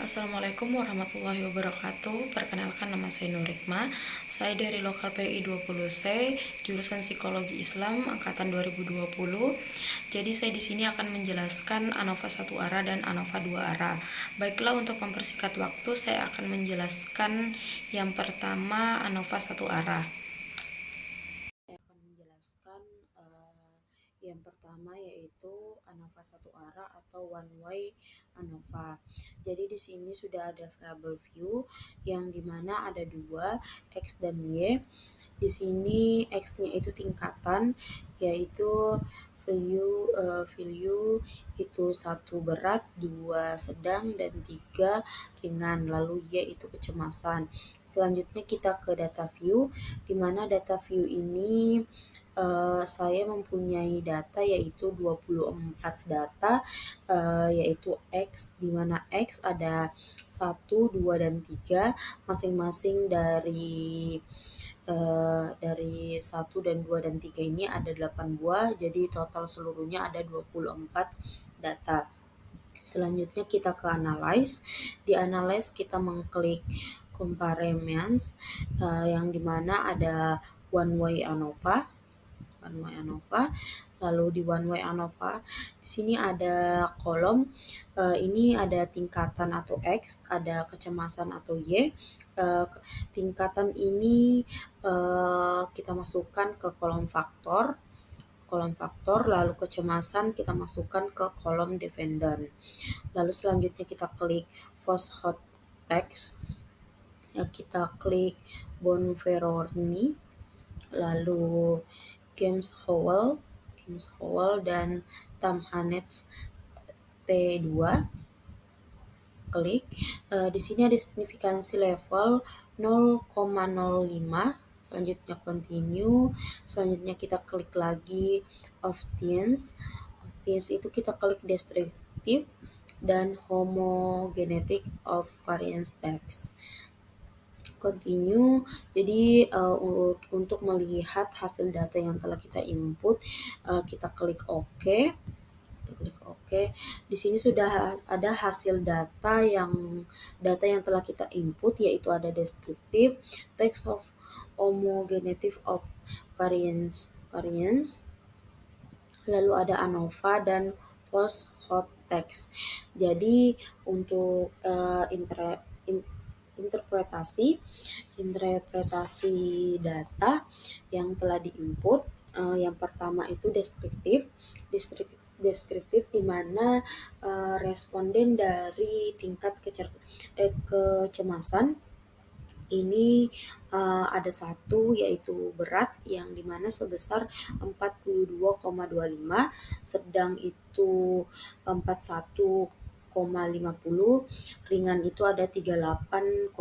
Assalamualaikum warahmatullahi wabarakatuh. Perkenalkan, nama saya Nurikma. Saya dari Lokal PI 20C, jurusan Psikologi Islam angkatan 2020. Jadi saya di sini akan menjelaskan ANOVA satu arah dan ANOVA dua arah. Baiklah, untuk mempersingkat waktu, saya akan menjelaskan yang pertama ANOVA satu arah. Saya akan menjelaskan yang pertama, yaitu ANOVA satu arah atau one way ANOVA. Jadi di sini sudah ada variable view yang dimana ada dua, X dan Y. Di sini X-nya itu tingkatan, yaitu value itu 1 berat, 2 sedang, dan 3 ringan. Lalu Y itu kecemasan. Selanjutnya kita ke data view, di mana data view ini saya mempunyai data yaitu 24 data, yaitu X, di mana X ada 1, 2, dan 3, masing-masing dari 1 dan 2 dan 3 ini ada 8 buah, jadi total seluruhnya ada 24 data. Selanjutnya kita ke analyze. Di analyze kita mengklik comparisons, yang dimana ada one way ANOVA. Lalu di one way ANOVA di sini ada kolom, ini ada tingkatan atau X, ada kecemasan atau Y. Tingkatan ini kita masukkan ke kolom faktor, lalu kecemasan kita masukkan ke kolom dependent. Lalu selanjutnya kita klik force hot text, kita klik Bonferroni, lalu James Howell dan Tamhanets T2. Klik. Di sini ada signifikansi level 0,05. Selanjutnya continue. Selanjutnya kita klik lagi Options. Itu kita klik descriptive dan homogenetic of variance text. Continue. Jadi untuk melihat hasil data yang telah kita input, kita klik OK. Di sini sudah ada hasil data yang telah kita input, yaitu ada descriptive, text of homogeneity of variance, lalu ada ANOVA dan force hot text. Jadi untuk interpretasi data yang telah diinput, yang pertama itu deskriptif, di mana responden dari tingkat kecemasan ini ada 1, yaitu berat, yang dimana sebesar 42,25, sedang itu 41,50, ringan itu ada 38,63.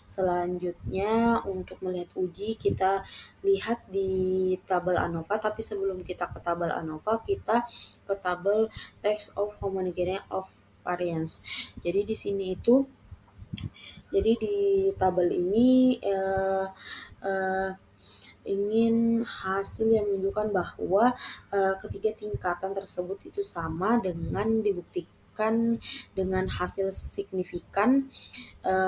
Selanjutnya untuk melihat uji, kita lihat di tabel ANOVA, tapi sebelum kita ke tabel ANOVA, kita ke tabel text of homogeneity of variance. Jadi di sini itu, jadi di tabel ini ingin hasil yang menunjukkan bahwa ketiga tingkatan tersebut itu sama dengan dibuktikan dengan hasil signifikan,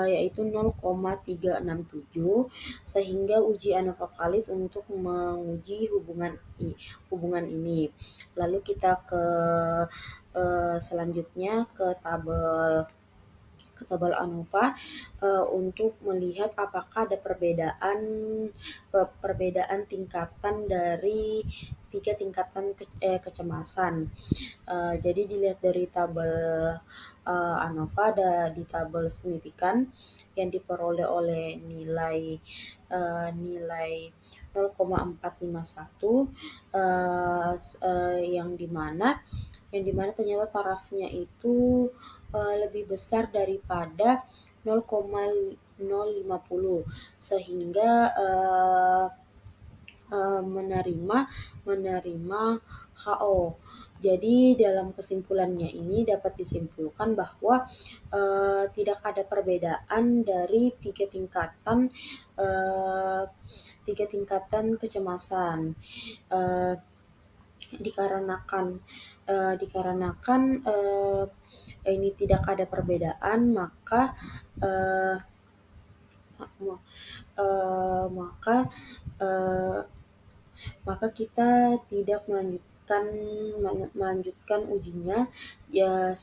yaitu 0,367, sehingga uji ANOVA valid untuk menguji hubungan ini. Lalu kita ke selanjutnya ke tabel ANOVA untuk melihat apakah ada perbedaan tingkatan dari 3 tingkatan kecemasan. Jadi dilihat dari tabel ANOVA, ada di tabel signifikan yang diperoleh oleh nilai 0,451, yang dimana ternyata tarafnya itu lebih besar daripada 0,050, sehingga menerima HO. Jadi dalam kesimpulannya ini dapat disimpulkan bahwa tidak ada perbedaan dari tiga tingkatan kecemasan, dikarenakan ini tidak ada perbedaan, maka eh, eh, maka eh, maka kita tidak melanjutkan ujinya ya.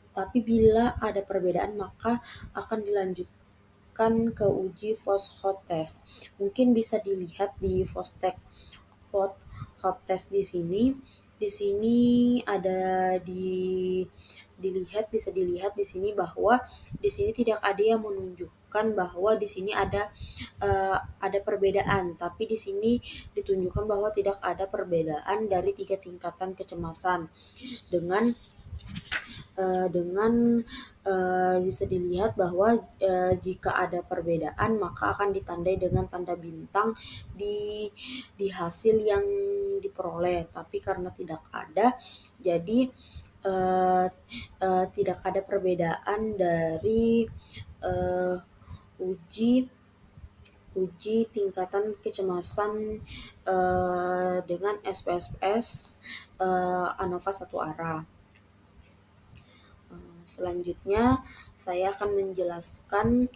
Tapi bila ada perbedaan maka akan dilanjutkan ke uji post hot test. Mungkin bisa dilihat di hot hot test di sini. Di sini ada bisa dilihat di sini bahwa di sini tidak ada yang menunjukkan bahwa di sini ada perbedaan, tapi di sini ditunjukkan bahwa tidak ada perbedaan dari 3 tingkatan kecemasan. Dengan bisa dilihat bahwa jika ada perbedaan maka akan ditandai dengan tanda bintang di hasil yang diperoleh. Tapi karena tidak ada, jadi eh, tidak ada perbedaan dari eh, uji uji tingkatan kecemasan dengan SPSS ANOVA satu arah. Selanjutnya saya akan menjelaskan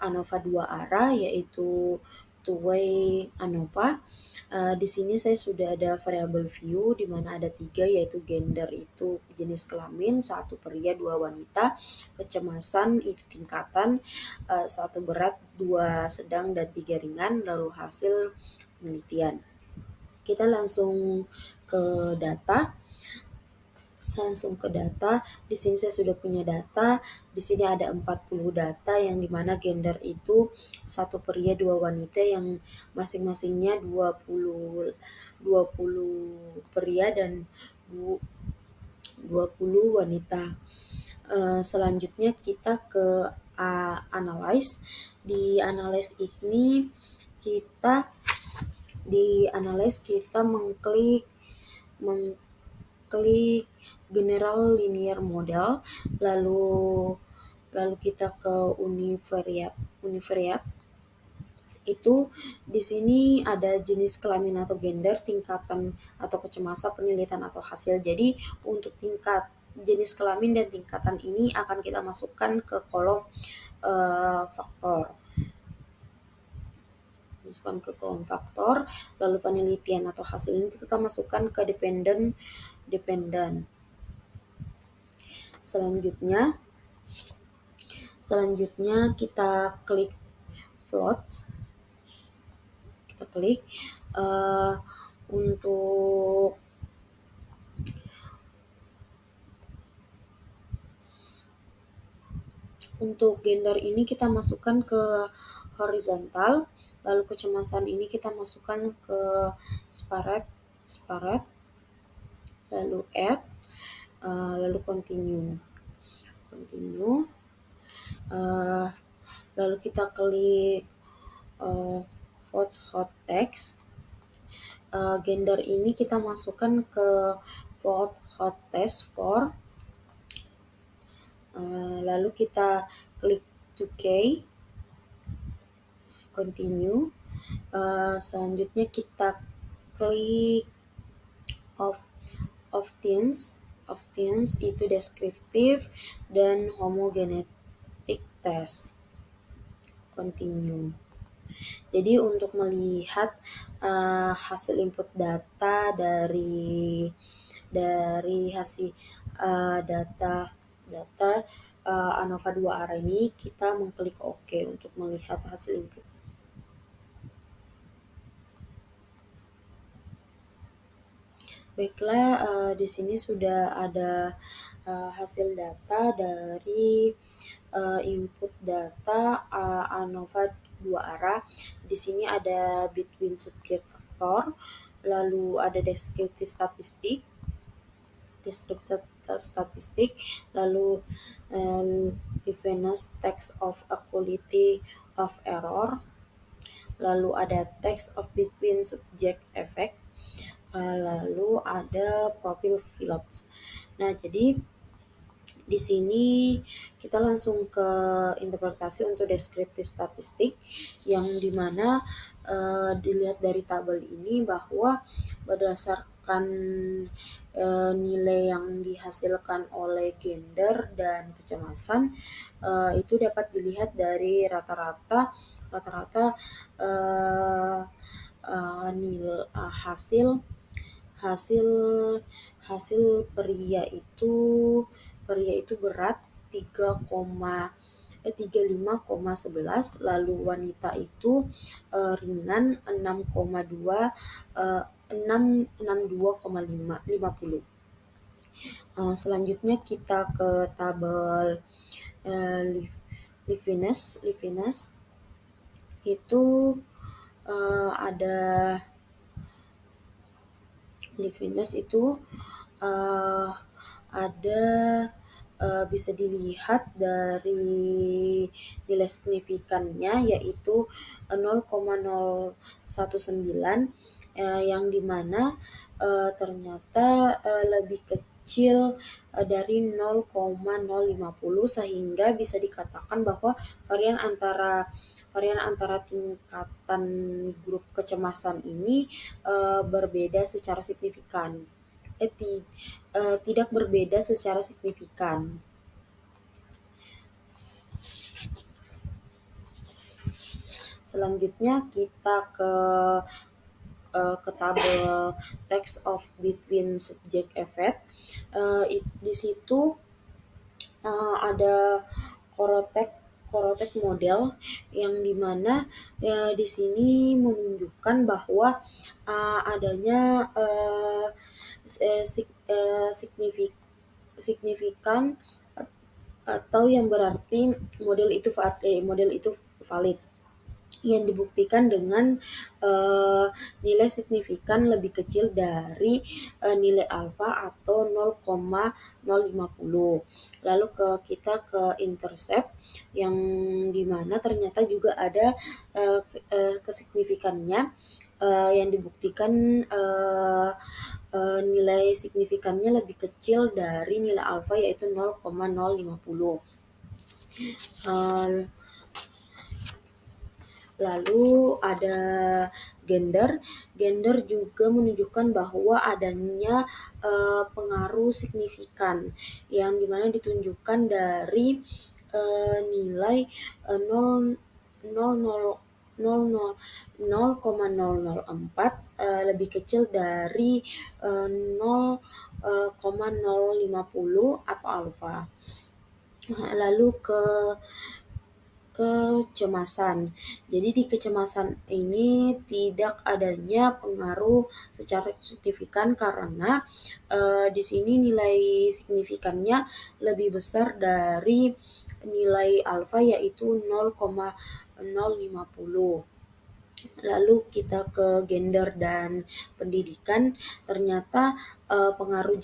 ANOVA dua arah, yaitu two-way ANOVA. Di sini saya sudah ada variabel view di mana ada 3, yaitu gender itu jenis kelamin, 1 pria 2 wanita, kecemasan itu tingkatan, 1 berat, 2 sedang dan 3 ringan, lalu hasil penelitian. Kita langsung ke data. Di sini saya sudah punya data. Di sini ada 40 data yang dimana gender itu 1 pria 2 wanita yang masing-masingnya 20 pria dan 20 wanita. Selanjutnya kita ke analyze. Di analyze ini kita mengklik general linear model, lalu kita ke univariate. Itu di sini ada jenis kelamin atau gender, tingkatan atau kecemasan, penelitian atau hasil. Jadi untuk tingkat jenis kelamin dan tingkatan ini akan kita masukkan ke kolom faktor. Lalu penelitian atau hasil ini kita masukkan ke dependent. Selanjutnya kita klik plot. Untuk gender ini kita masukkan ke horizontal, lalu kecemasan ini kita masukkan ke separate, lalu add, lalu continue. Lalu kita klik hot text. Gender ini kita masukkan ke hot test for. Lalu kita klik 2K, continue. Selanjutnya kita klik of teens itu deskriptif dan homogenetic test, continue. Jadi untuk melihat hasil input data dari hasil data ANOVA 2 arah ini, kita mengklik OK untuk melihat hasil input. Baiklah, di sini sudah ada hasil data dari input data ANOVA 2 arah. Di sini ada between subject factor, lalu ada descriptive statistik, lalu evenness text of equality of error, lalu ada text of between subject effect, lalu ada profile fields. Nah, jadi di sini kita langsung ke interpretasi untuk deskriptif statistik, yang dimana dilihat dari tabel ini bahwa berdasarkan nilai yang dihasilkan oleh gender dan kecemasan itu dapat dilihat dari rata-rata eh, hasil hasil hasil pria itu berat 35,11, lalu wanita itu ringan 6,2 62,50. Selanjutnya kita ke tabel eh, Livinus itu ada Livinus itu uh, ada bisa dilihat dari nilai signifikannya yaitu 0,019 yang dimana ternyata lebih kecil dari 0,050 sehingga bisa dikatakan bahwa varian antara tingkatan grup kecemasan ini berbeda secara signifikan. Tidak berbeda secara signifikan. Selanjutnya kita ke tabel text of between subject effect. Di situ ada Korotek model yang dimana di sini menunjukkan bahwa adanya signifikan atau yang berarti model itu valid yang dibuktikan dengan nilai signifikan lebih kecil dari nilai alfa atau 0,050. Lalu kita ke intercept yang dimana ternyata juga ada kesignifikannya yang dibuktikan nilai signifikannya lebih kecil dari nilai alfa yaitu 0,050. Lalu ada gender. Gender juga menunjukkan bahwa adanya pengaruh signifikan yang dimana ditunjukkan dari nilai 0,004 lebih kecil dari 0,050 atau alfa. Lalu ke kecemasan. Jadi di kecemasan ini tidak adanya pengaruh secara signifikan karena di sini nilai signifikannya lebih besar dari nilai alfa yaitu 0,050. Lalu kita ke gender dan pendidikan, ternyata pengaruh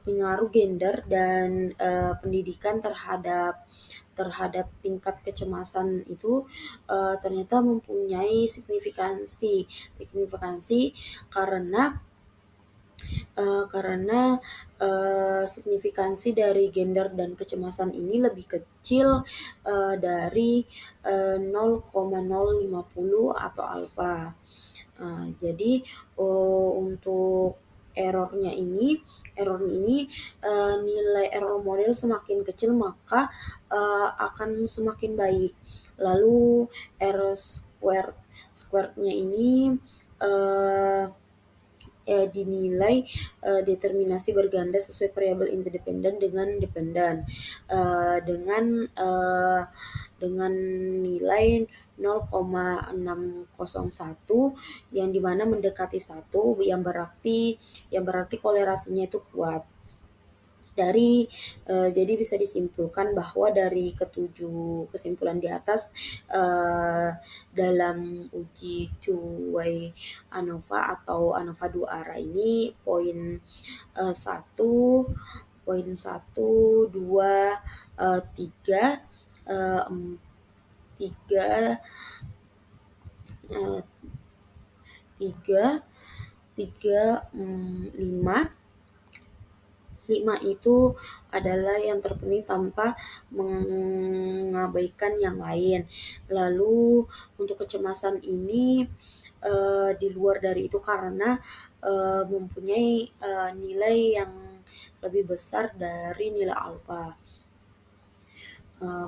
pengaruh gender dan pendidikan terhadap tingkat kecemasan itu ternyata mempunyai signifikansi karena signifikansi dari gender dan kecemasan ini lebih kecil dari 0,050 atau alfa. Jadi untuk errornya ini nilai error model semakin kecil maka akan semakin baik. Lalu R squared-nya ini dinilai determinasi berganda sesuai variabel independen dengan dependen dengan nilai 0,601 yang dimana mendekati 1 yang berarti kolerasinya itu kuat. Jadi bisa disimpulkan bahwa dari ketujuh kesimpulan di atas dalam uji two-way ANOVA atau ANOVA 2 arah ini poin 1, 2, 3, 5 5 itu adalah yang terpenting tanpa mengabaikan yang lain. Lalu untuk kecemasan ini, di luar dari itu karena, mempunyai, nilai yang lebih besar dari nilai alfa.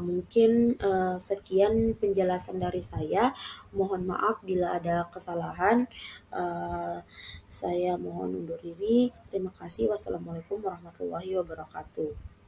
Mungkin, sekian penjelasan dari saya. Mohon maaf bila ada kesalahan. Eee, saya mohon undur diri. Terima kasih. Wassalamualaikum warahmatullahi wabarakatuh.